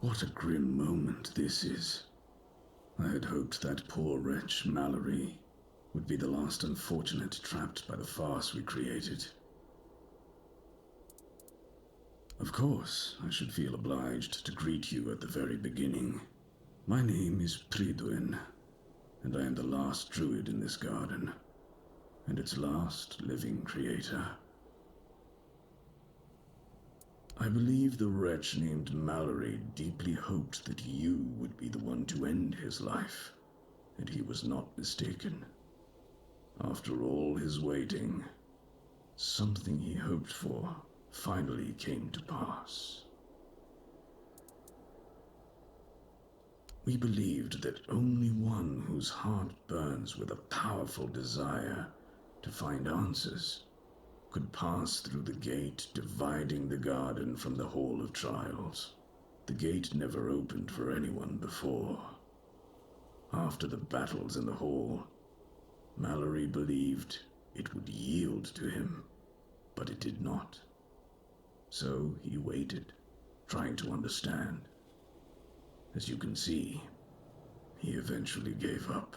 What a grim moment this is. I had hoped that poor wretch Mallory would be the last unfortunate trapped by the farce we created. Of course, I should feel obliged to greet you at the very beginning. My name is Prydwen, and I am the last druid in this garden, and its last living creator. I believe the wretch named Mallory deeply hoped that you would be the one to end his life, and he was not mistaken. After all his waiting, something he hoped for finally came to pass. We believed that only one whose heart burns with a powerful desire to find answers could pass through the gate dividing the garden from the Hall of Trials. The gate never opened for anyone before. After the battles in the hall, Mallory believed it would yield to him, but it did not. So he waited, trying to understand. As you can see, he eventually gave up.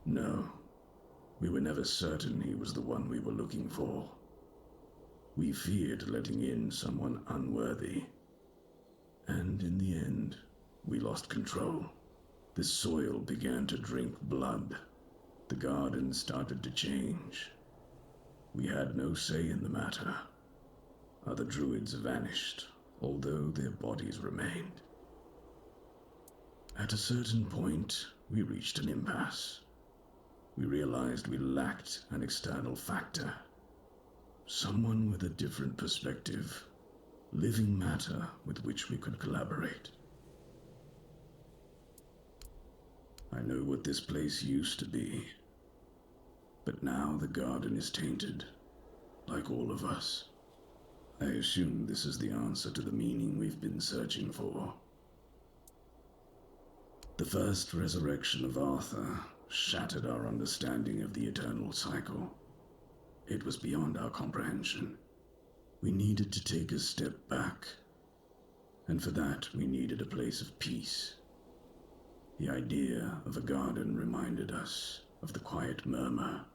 No, we were never certain he was the one we were looking for. We feared letting in someone unworthy. And in the end, we lost control. The soil began to drink blood. The garden started to change. We had no say in the matter. Other druids vanished, although their bodies remained. At a certain point, we reached an impasse. We realized we lacked an external factor. Someone with a different perspective, living matter with which we could collaborate. I know what this place used to be, but now the garden is tainted, like all of us. I assume this is the answer to the meaning we've been searching for. The first resurrection of Arthur shattered our understanding of the eternal cycle. It was beyond our comprehension. We needed to take a step back, and for that we needed a place of peace. The idea of a garden reminded us of the quiet murmur,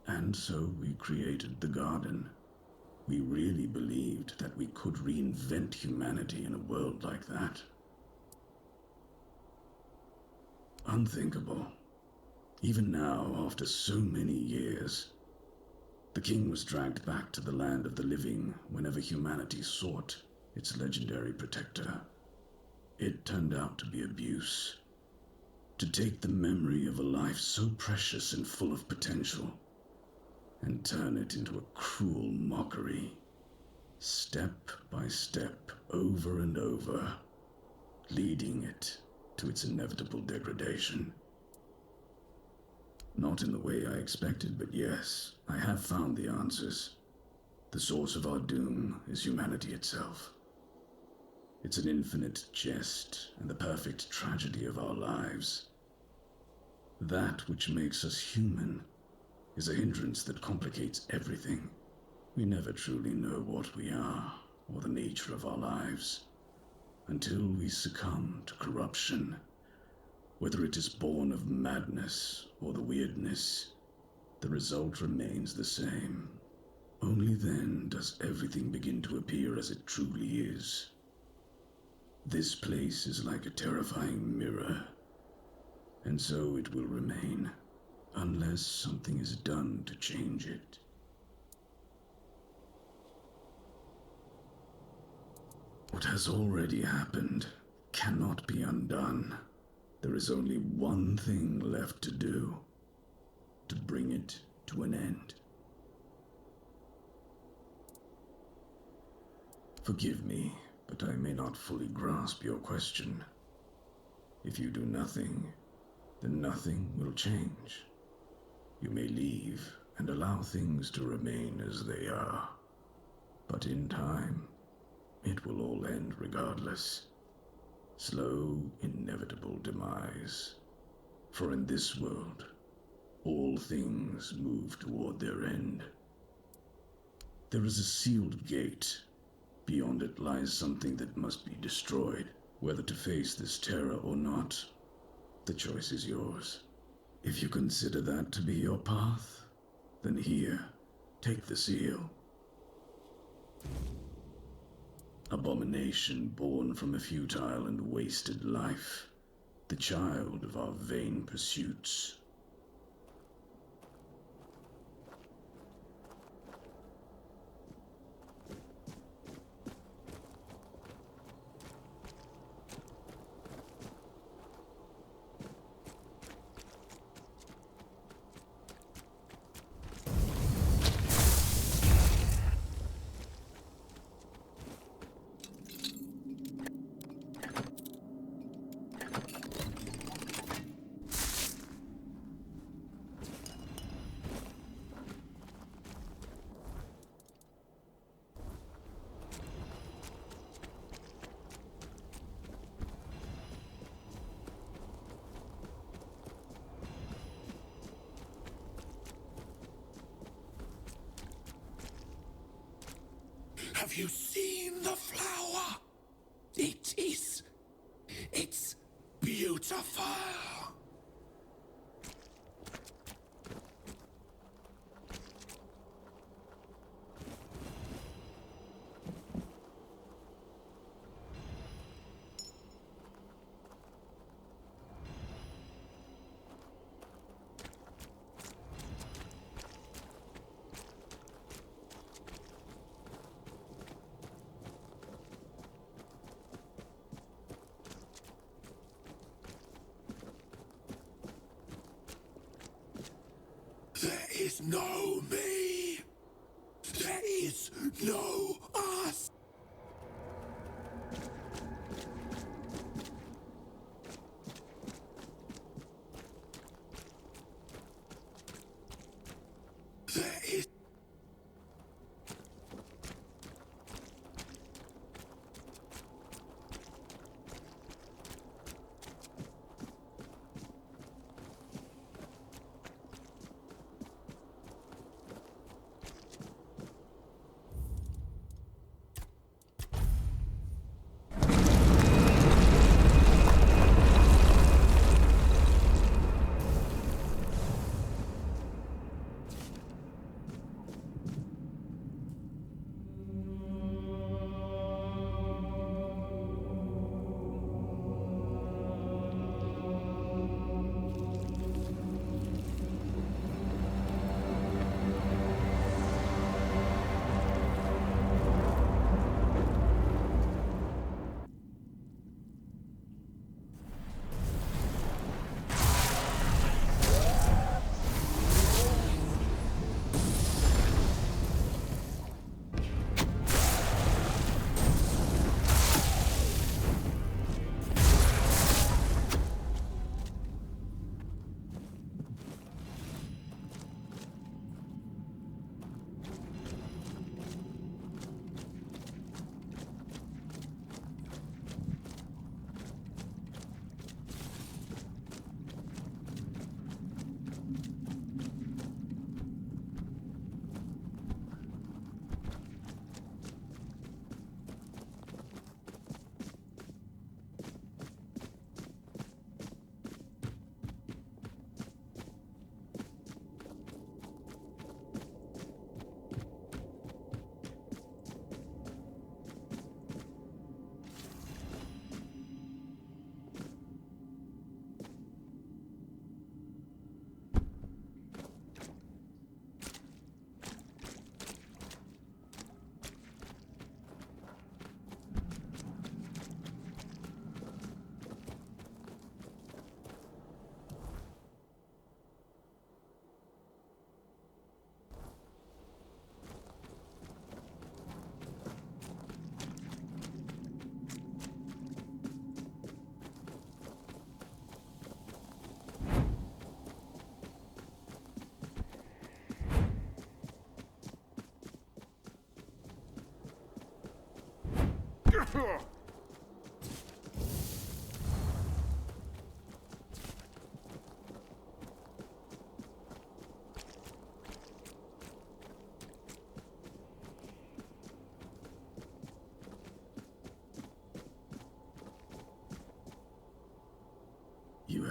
and so we created the garden. We really believed that we could reinvent humanity in a world like that. Unthinkable. Even now, after so many years, the king was dragged back to the land of the living whenever humanity sought its legendary protector. It turned out to be abuse. To take the memory of a life so precious and full of potential and turn it into a cruel mockery, step by step, over and over, leading it to its inevitable degradation. Not in the way I expected, but yes, I have found the answers. The source of our doom is humanity itself. It's an infinite jest and the perfect tragedy of our lives. That which makes us human is a hindrance that complicates everything. We never truly know what we are or the nature of our lives until we succumb to corruption. Whether it is born of madness or the weirdness, the result remains the same. Only then does everything begin to appear as it truly is. This place is like a terrifying mirror, and so it will remain, unless something is done to change it. What has already happened cannot be undone. There is only one thing left to do, to bring it to an end. Forgive me, but I may not fully grasp your question. If you do nothing, then nothing will change. You may leave and allow things to remain as they are, but in time, it will all end regardless. Slow, inevitable demise. For in this world, all things move toward their end. There is a sealed gate. Beyond it lies something that must be destroyed. Whether to face this terror or not, the choice is yours. If you consider that to be your path, then here, take the seal. Abomination born from a futile and wasted life, the child of our vain pursuits. Have you seen the flower? It's beautiful. There is no me. There is no us. There is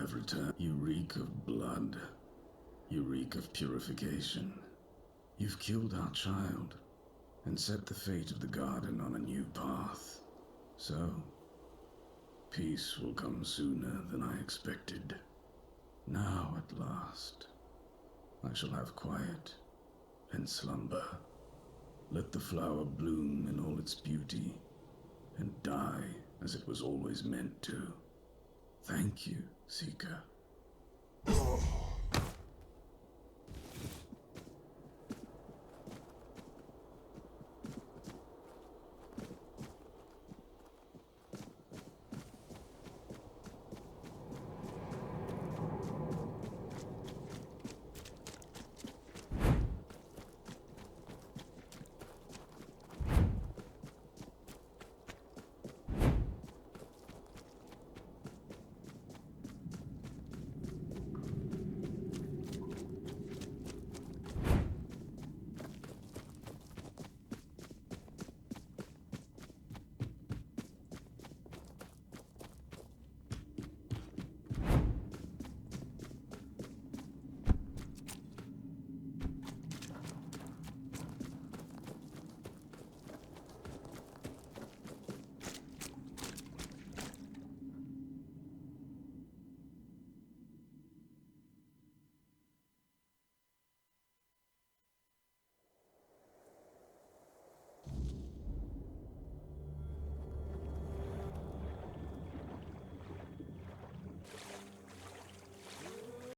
have returned. You reek of blood. You reek of purification. You've killed our child and set the fate of the garden on a new path. So, peace will come sooner than I expected. Now, at last, I shall have quiet and slumber. Let the flower bloom in all its beauty and die as it was always meant to. Thank you, Seeker.